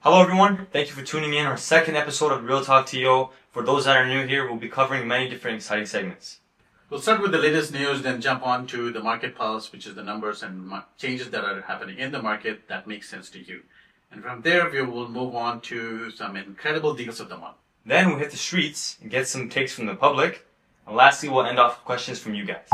Hello everyone, thank you for tuning in our second episode of Real Talk TO. For those that are new here, we'll be covering many different exciting segments. We'll start with the latest news, then jump on to the market pulse, which is the numbers and changes that are happening in the market that make sense to you. And from there, we will move on to some incredible deals of the month. Then we'll hit the streets and get some takes from the public. And lastly, we'll end off with questions from you guys.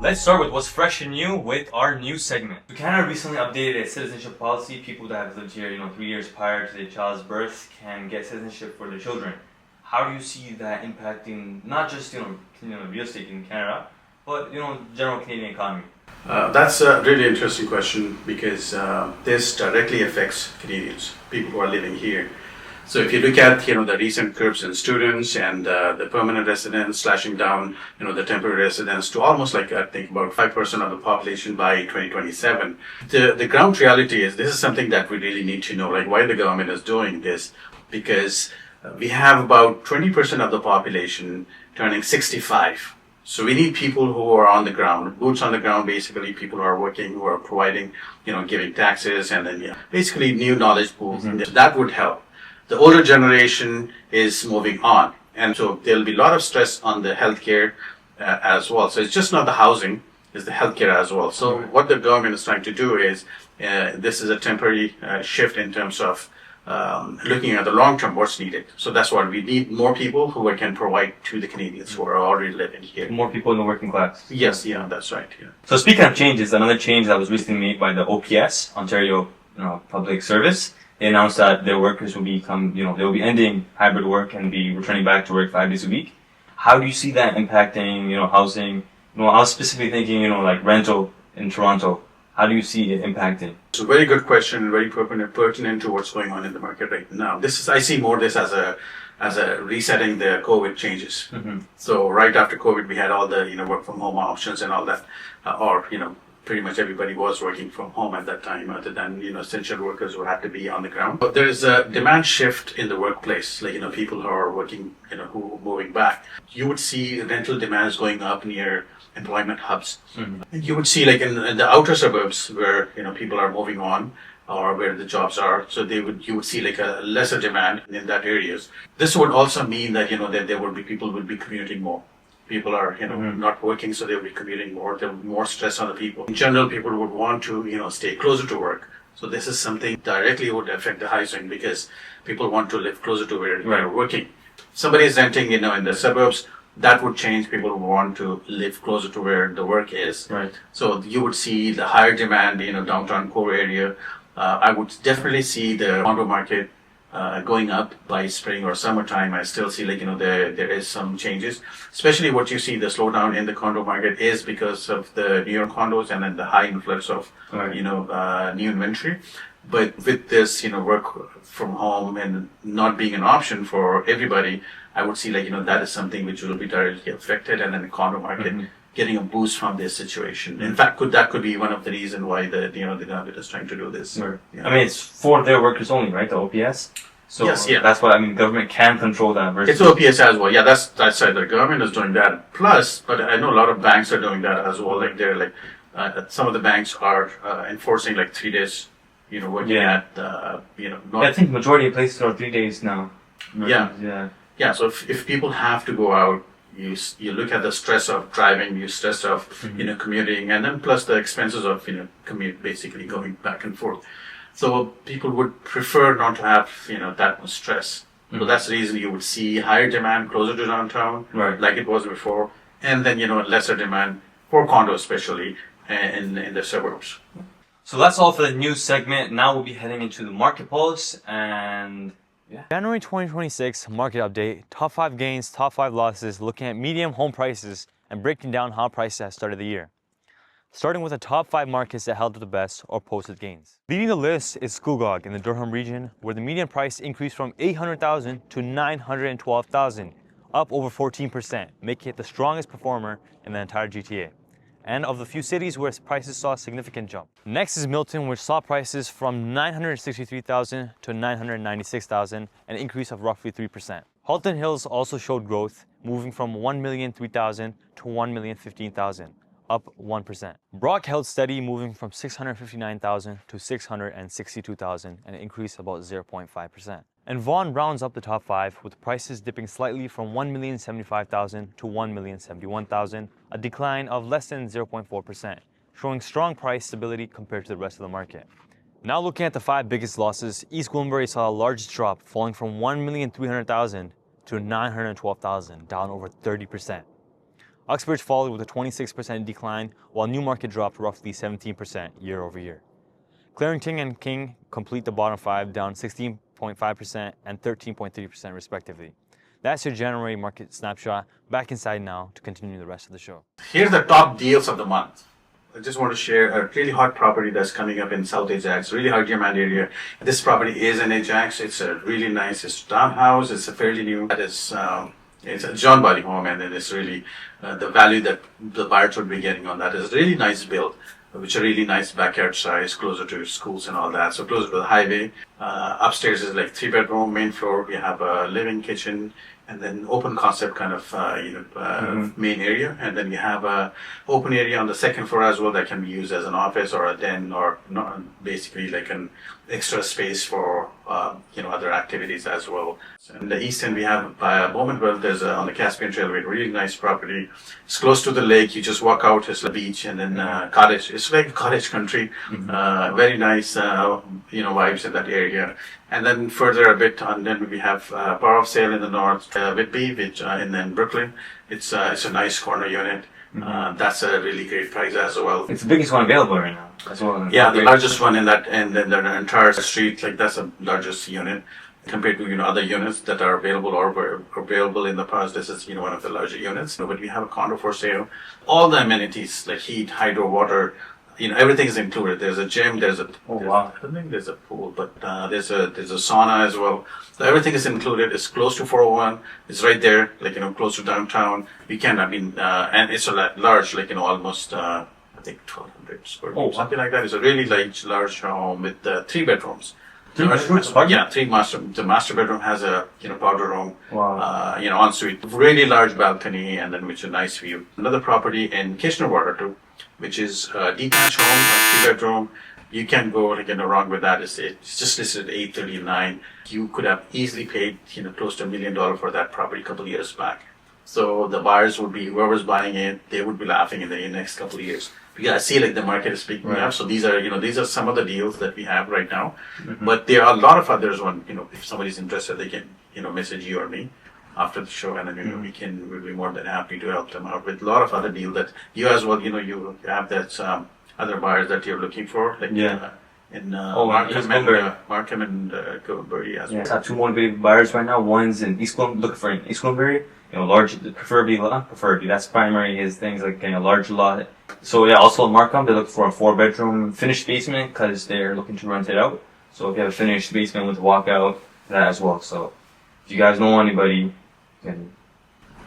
Let's start with what's fresh and new with our new segment. So Canada recently updated its citizenship policy. People that have lived here, 3 years prior to their child's birth can get citizenship for their children. How do you see that impacting not just real estate in Canada, but general Canadian economy? That's a really interesting question because this directly affects Canadians, people who are living here. So if you look at the recent curbs in students and the permanent residents slashing down the temporary residents to almost I think about 5% of the population by 2027. The ground reality is this is something that we really need to know, why the government is doing this, because we have about 20% of the population turning 65. So we need people who are on the ground, boots on the ground, basically people who are working, who are providing, giving taxes, and then basically new knowledge pools. Mm-hmm. So that would help. The older generation is moving on, and so there'll be a lot of stress on the healthcare as well. So it's just not the housing, it's the healthcare as well. So what the government is trying to do is, this is a temporary shift in terms of looking at the long term, what's needed. So that's why we need more people who can provide to the Canadians who are already living here. More people in the working class. Yes, that's right. Yeah. So speaking of changes, another change that was recently made by the OPS, Ontario Public Service. They announced that their workers will become, they'll be ending hybrid work and be returning back to work 5 days a week. How do you see that impacting, housing? I was specifically thinking, rental in Toronto. How do you see it impacting? It's a very good question and very pertinent to what's going on in the market right now. I see more this as a resetting the COVID changes. Mm-hmm. So right after COVID, we had all the, work from home options and all that, pretty much everybody was working from home at that time, other than essential workers who had to be on the ground. But there is a demand shift in the workplace, people who are working, who are moving back. You would see rental demands going up near employment hubs. Mm-hmm. And you would see in the outer suburbs where people are moving on or where the jobs are. So you would see a lesser demand in that areas. This would also mean that that people would be commuting more. People are, not working, so they'll be commuting more. There'll be more stress on the people. In general, people would want to, stay closer to work. So this is something directly would affect the housing because people want to live closer to where they're working. Somebody is renting, in the suburbs, that would change. People would want to live closer to where the work is. Right. So you would see the higher demand, downtown core area. I would definitely see the condo market going up by spring or summertime. I still see there is some changes, especially what you see the slowdown in the condo market is because of the New York condos and then the high influx of new inventory. But with this work from home and not being an option for everybody, I would see that is something which will be directly affected, and then the condo market getting a boost from this situation. In fact, that could be one of the reasons why the government is trying to do this. Right. I mean, it's for their workers only, right? The OPS. So yes, that's what government can control that. It's OPS as well. Yeah, that's right. The government is doing that. Plus, but I know a lot of banks are doing that as well. Some of the banks are enforcing 3 days. Working at I think majority of places are 3 days now. Yeah. So if people have to go out, you look at the stress of driving, you stress of commuting, and then plus the expenses of commute, basically going back and forth. So people would prefer not to have that much stress. So that's the reason you would see higher demand closer to downtown, like it was before, and then lesser demand for condos, especially in the suburbs. So that's all for the news segment. Now we'll be heading into the market pulse and. Yeah. January 2026 market update, top 5 gains, top 5 losses, looking at median home prices and breaking down how prices have started the year. Starting with the top 5 markets that held up the best or posted gains. Leading the list is Scugog in the Durham region, where the median price increased from $800,000 to $912,000, up over 14%, making it the strongest performer in the entire GTA. And of the few cities where prices saw a significant jump. Next is Milton, which saw prices from $963,000 to $996,000, an increase of roughly 3%. Halton Hills also showed growth, moving from 1,003,000 to 1,015,000, up 1%. Brock held steady, moving from 659,000 to 662,000, an increase about 0.5%. And Vaughan rounds up the top 5, with prices dipping slightly from 1,075,000 to 1,071,000, a decline of less than 0.4%, showing strong price stability compared to the rest of the market. Now looking at the 5 biggest losses, East Gwillimbury saw a large drop, falling from 1,300,000 to 912,000, down over 30%. Uxbridge followed with a 26% decline, while Newmarket dropped roughly 17% year over year. Clarington and King complete the bottom 5, down 16.5% and 13.3% respectively. That's your January market snapshot. Back inside now to continue the rest of the show. Here's the top deals of the month. I just want to share a really hot property that's coming up in South Ajax, really hard demand area. This property is in Ajax. It's a really nice, it's a townhouse. It's a fairly new. That is, it's a John Body home, and it is really the value that the buyers would be getting on that is really nice build, which a really nice backyard size, closer to schools and all that. So closer to the highway. Upstairs is like 3-bedroom, main floor. We have a living, kitchen, and then open concept kind of main area, and then you have a open area on the second floor as well that can be used as an office or a den, or basically like an extra space for other activities as well. So in the east end we have Bowmanville. There's on the Caspian Trailway, really nice property. It's close to the lake. You just walk out, it's the beach, and then cottage. It's like cottage country. Very nice vibes in that area. And then further a bit on, then we have Power of Sale in the north, Whitby, which and then Brooklyn. It's a nice corner unit. That's a really great price as well. It's the biggest one available right now as well. Yeah, the largest one in that, and then the entire street, like that's the largest unit compared to other units that are available or were available in the past. This is one of the larger units. But we have a condo for sale. All the amenities like heat, hydro, water. Everything is included. There's a gym. There's a I don't think there's a pool, but there's a sauna as well. So everything is included. It's close to 401. It's right there, close to downtown. And it's a large, almost I think 1,200 square feet, something like that. It's a really large home with 3 bedrooms. 3 bedrooms? Yeah, 3 master. The master bedroom has a powder room. Wow. Ensuite, really large balcony, and then which a nice view. Another property in Kitchener Water too, which is a detached home, a 3-bedroom. You can't go wrong with that. It's just listed at $839. You could have easily paid close to $1 million for that property a couple of years back. So the buyers would be, whoever's buying it, they would be laughing in the next couple of years. Because I see the market is picking up. So these are some of the deals that we have right now. But there are a lot of others. If somebody's interested, they can message you or me after the show, and then we'll be more than happy to help them out with a lot of other deals that you as well. You have that other buyers that you're looking for, in Markham and Gwillimbury as well. I have 2 motivated buyers right now. One's in East Gwillimbury, looking for an East Gwillimbury, large, preferably. That's primary. Is things like getting a large lot. So also in Markham, they look for a 4-bedroom finished basement because they're looking to rent it out. So if you have a finished basement with a walkout, that as well. So if you guys know anybody.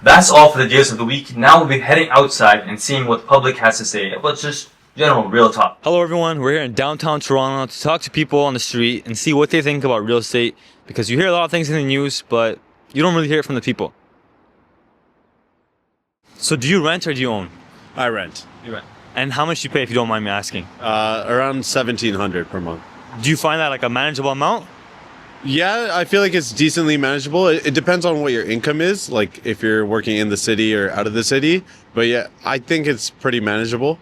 That's all for the deals of the week. Now we'll be heading outside and seeing what the public has to say about just general real talk. Hello everyone, we're here in downtown Toronto to talk to people on the street and see what they think about real estate, because you hear a lot of things in the news, but you don't really hear it from the people. So do you rent or do you own? I rent. You rent. And how much do you pay if you don't mind me asking? Around $1,700 per month. Do you find that like a manageable amount? Yeah, I feel like it's decently manageable. It depends on what your income is, like if you're working in the city or out of the city. But yeah, I think it's pretty manageable.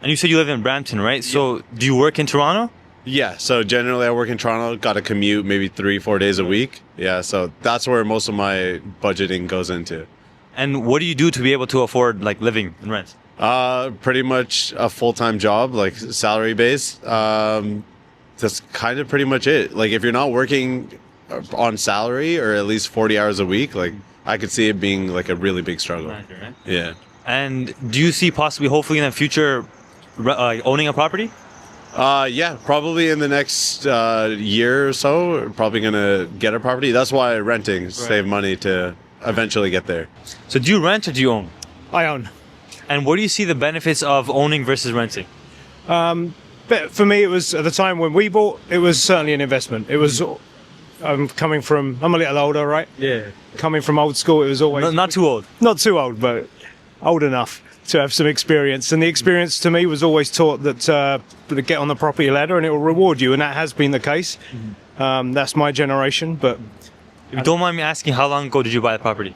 And you said you live in Brampton, right? So do you work in Toronto? Yeah, so generally I work in Toronto, got to commute maybe 3-4 days a week. Yeah, so that's where most of my budgeting goes into. And what do you do to be able to afford living and rent? Pretty much a full-time job, like salary based. That's kind of pretty much it. Like if you're not working on salary or at least 40 hours a week, I could see it being like a really big struggle. Right? Yeah. And do you see possibly, hopefully in the future, owning a property? Yeah, probably in the next year or so, probably going to get a property. That's why renting, save money to eventually get there. So do you rent or do you own? I own. And what do you see the benefits of owning versus renting? But for me, it was at the time when we bought, it was certainly an investment. It was I'm a little older, right? Yeah. Coming from old school, it was always Not too old. not too old, but old enough to have some experience. And the experience to me was always taught that to get on the property ladder and it will reward you, and that has been the case. That's my generation, but If you don't mind me asking, how long ago did you buy the property?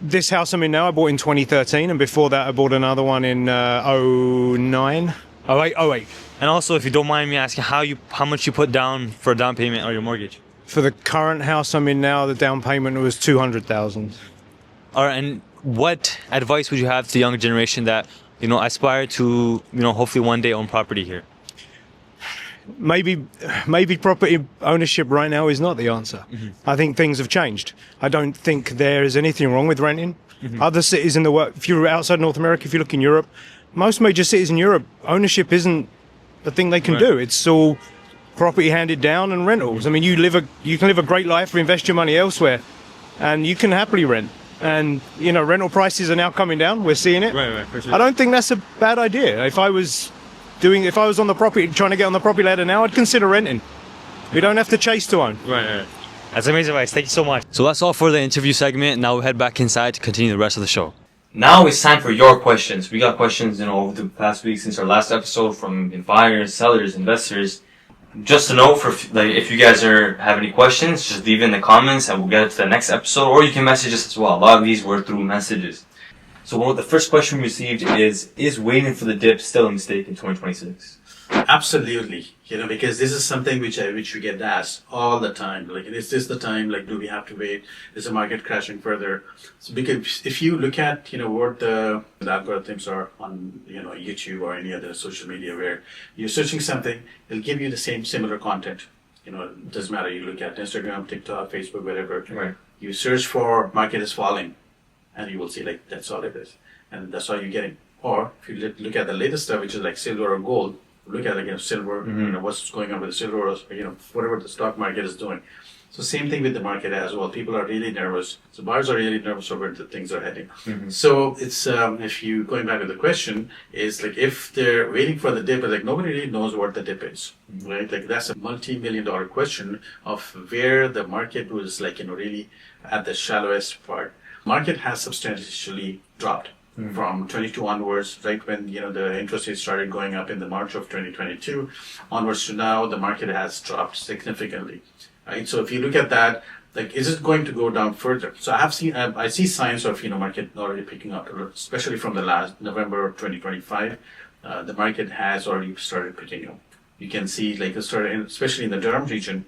this house I'm in now, I bought in 2013, and before that I bought another one in 09. Oh, 08. And also, if you don't mind me asking, how much you put down for a down payment or your mortgage? For the current house I'm in now, the down payment was 200,000. All right, and what advice would you have to the younger generation that, aspire to, hopefully one day own property here? Maybe property ownership right now is not the answer. I think things have changed. I don't think there is anything wrong with renting. Other cities in the world, if you're outside North America, if you look in Europe, most major cities in Europe, ownership isn't the thing they can do. It's all property handed down and rentals. I mean, you can live a great life, invest your money elsewhere, and you can happily rent. And rental prices are now coming down. We're seeing it. Right, for sure. I don't think that's a bad idea. If I was on the property, trying to get on the property ladder now, I'd consider renting. We don't have to chase to own. Right. That's amazing advice. Thank you so much. So that's all for the interview segment. Now we'll head back inside to continue the rest of the show. Now it's time for your questions. We got questions, over the past week since our last episode from buyers, sellers, investors. Just to know, if you guys have any questions, just leave it in the comments and we'll get it to the next episode, or you can message us as well. A lot of these were through messages. So the first question we received is waiting for the dip still a mistake in 2026? Absolutely, because this is something which we get asked all the time. Like, is this the time? Like, do we have to wait? Is the market crashing further? So, because if you look at what the algorithms are on YouTube or any other social media, where you're searching something, it'll give you the similar content. It doesn't matter. You look at Instagram, TikTok, Facebook, whatever. Right. You search for market is falling, and you will see that's all it is, and that's all you're getting. Or if you look at the latest stuff, which is like silver or gold. Look at silver, what's going on with the silver, or whatever the stock market is doing. So same thing with the market as well. People are really nervous. So buyers are really nervous over where the things are heading. So it's if you going back to the question is like if they're waiting for the dip, nobody really knows what the dip is, right? Like that's a multi-million-dollar question of where the market was really at the shallowest part. Market has substantially dropped. From 22 onwards, right when the interest rates started going up in the March of 2022 onwards to now, the market has dropped significantly, right? So if you look at that, is it going to go down further? So I see signs of market already picking up, especially from the last November of 2025. The market has already started picking up. You can see especially in the Durham region.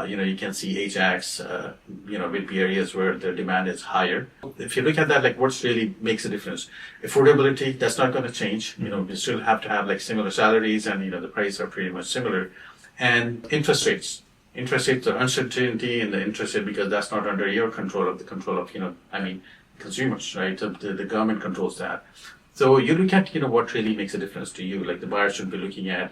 You can see Ajax, will be areas where the demand is higher. If you look at that, what really makes a difference? Affordability, that's not going to change. You still have to have similar salaries and, the prices are pretty much similar. And interest rates. Interest rates are uncertainty in the interest rate because that's not under your control of consumers, right? The government controls that. So you look at, what really makes a difference to you. The buyer should be looking at,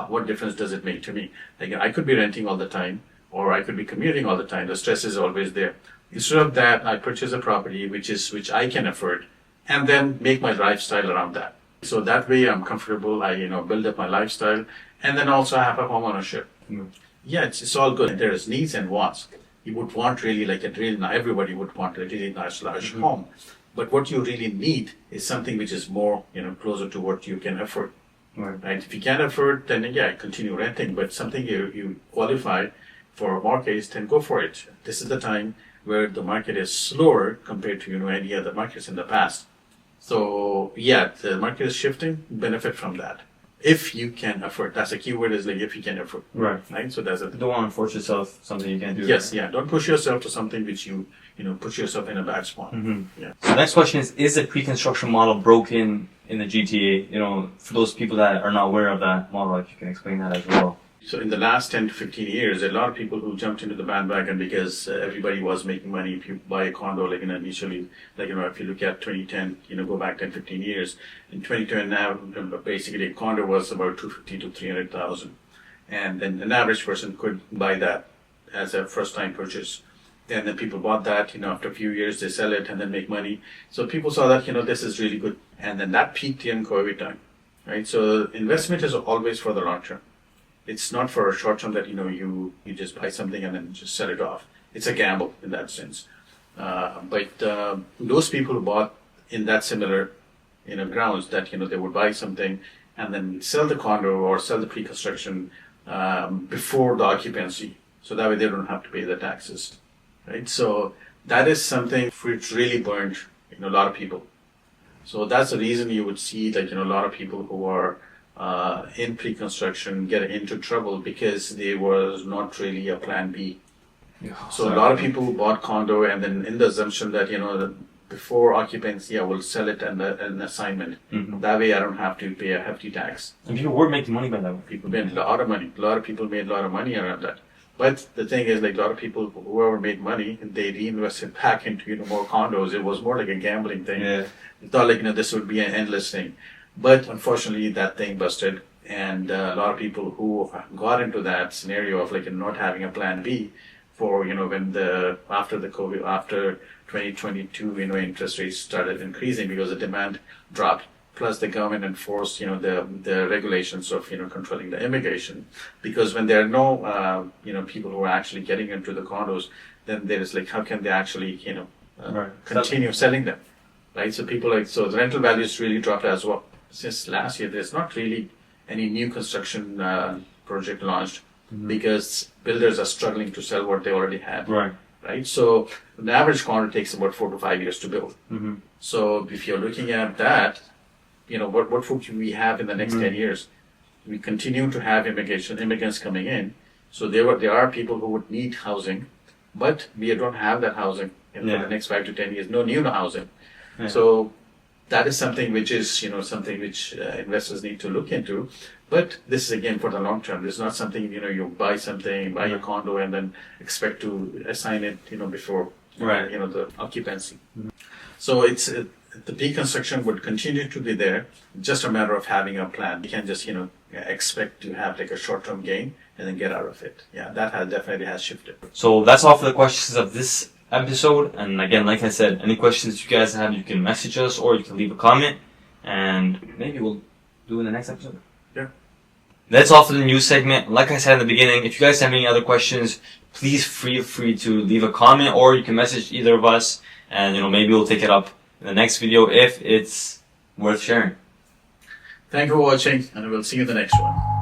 what difference does it make to me? I could be renting all the time, or I could be commuting all the time. The stress is always there. Instead of that, I purchase a property which I can afford, and then make my lifestyle around that. So that way I'm comfortable. I build up my lifestyle, and then also have a home ownership. Yeah, it's all good. There's needs and wants. You would want everybody would want a really nice large home. But what you really need is something which is more, closer to what you can afford. Right? If you can't afford, then continue renting. But something you qualify for a mortgage, then go for it. This is the time where the market is slower compared to any other markets in the past. So the market is shifting. Benefit from that. If you can afford, that's a keyword is if you can afford. Right. So that's it. Don't want to force yourself something you can't do. Yes. Yeah. Don't push yourself to something which you put yourself in a bad spot. Yeah. So the next question is the pre-construction model broken in the GTA? For those people that are not aware of that model, if you can explain that as well. So in the last 10 to 15 years, a lot of people who jumped into the bandwagon because everybody was making money. If you buy a condo, initially, if you look at 2010, go back 10, 15 years. In 2010 now, basically a condo was about 250 to 300,000. And then an average person could buy that as a first time purchase. And then people bought that, after a few years they sell it and then make money. So people saw that, this is really good. And then that peaked in COVID time, right? So investment is always for the long term. It's not for a short term that you just buy something and then just sell it off. It's a gamble in that sense. But those people who bought in that similar grounds that they would buy something and then sell the condo or sell the pre-construction before the occupancy, so that way they don't have to pay the taxes, right? So that is something which really burned a lot of people. So that's the reason you would see a lot of people who are in pre-construction get into trouble, because there was not really a plan B. So a lot of people bought condo and then in the assumption that before occupancy I will sell it and an assignment. That way I don't have to pay a hefty tax. And people were making money by that. People made a lot of money. A lot of people made a lot of money around that. But the thing is, a lot of people, whoever made money, they reinvested back into more condos. It was more like a gambling thing. Yeah. They thought this would be an endless thing. But unfortunately, that thing busted, and a lot of people who got into that scenario of not having a plan B for when after 2022, interest rates started increasing because the demand dropped. Plus, the government enforced, the regulations of, controlling the immigration. Because when there are no, people who are actually getting into the condos, then there is how can they actually, continue selling them, right? So people so the rental values really dropped as well. Since last year, there's not really any new construction project launched because builders are struggling to sell what they already had. Right. So the average condo takes about 4 to 5 years to build. So if you're looking at that, what would we have in the next 10 years? We continue to have immigrants coming in. So there are people who would need housing, but we don't have that housing for the next 5 to 10 years. No new housing. Yeah. So that is something which is, something which investors need to look into. But this is again for the long term. This is not something, you buy a condo and then expect to assign it, before, the occupancy. So it's, the pre-construction would continue to be there, just a matter of having a plan. You can just, expect to have a short-term gain and then get out of it. Yeah, that definitely has shifted. So that's all for the questions of this episode. And again, like I said, any questions you guys have, you can message us or you can leave a comment, and maybe we'll do in the next episode. Yeah. That's all for the news segment. Like I said in the beginning, if you guys have any other questions, please feel free to leave a comment or you can message either of us, and maybe we'll take it up in the next video if it's worth sharing. Thank you for watching, and we'll see you in the next one.